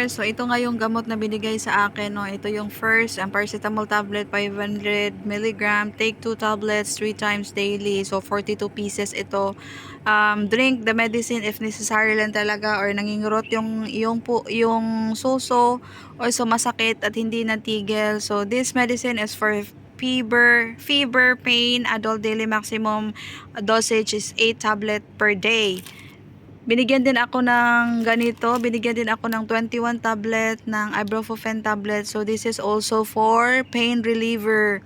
viewers, so ito nga yung gamot na binigay sa akin, no. Ito yung first, ang paracetamol tablet 500 milligram, take 2 tablets 3 times daily. So 42 pieces ito. Drink the medicine if necessary lang talaga, or nangingurot yung suso or sumasakit at hindi natigil. So this medicine is for fever, pain. Adult daily maximum dosage is 8 tablet per day. Binigyan din ako ng ganito, binigyan din ako ng 21 tablet ng ibuprofen tablet. So this is also for pain reliever.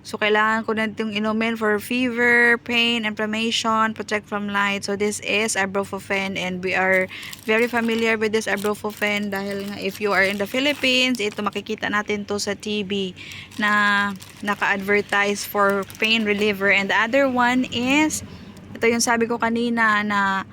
So kailangan ko na itong inumin for fever, pain, inflammation, protect from light. So this is ibuprofen, and we are very familiar with this ibuprofen dahil nga if you are in the Philippines, ito makikita natin to sa TV na naka-advertise for pain reliever. And the other one is, ito yung sabi ko kanina na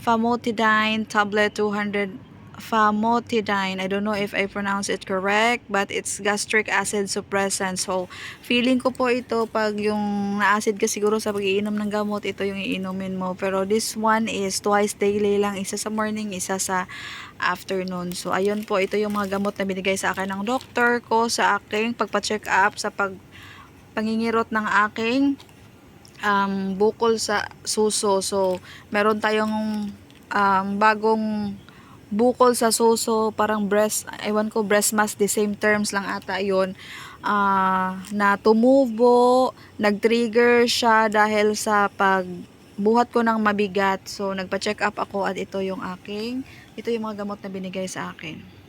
famotidine tablet 200. Famotidine, I don't know if I pronounce it correct, but it's gastric acid suppressant. So feeling ko po ito pag yung na-acid ka siguro sa pag-iinom ng gamot, ito yung iinumin mo. Pero this one is twice daily lang, isa sa morning, isa sa afternoon. So ayun po, ito yung mga gamot na binigay sa akin ng doktor ko sa aking pagpa-check up sa pangingirot ng aking bukol sa suso. So meron tayong bagong bukol sa suso, parang breast, ewan ko, breast mass, the same terms lang ata yun, na tumubo, nag-trigger siya dahil sa pagbuhat ko ng mabigat. So nagpa-check up ako at ito yung mga gamot na binigay sa akin.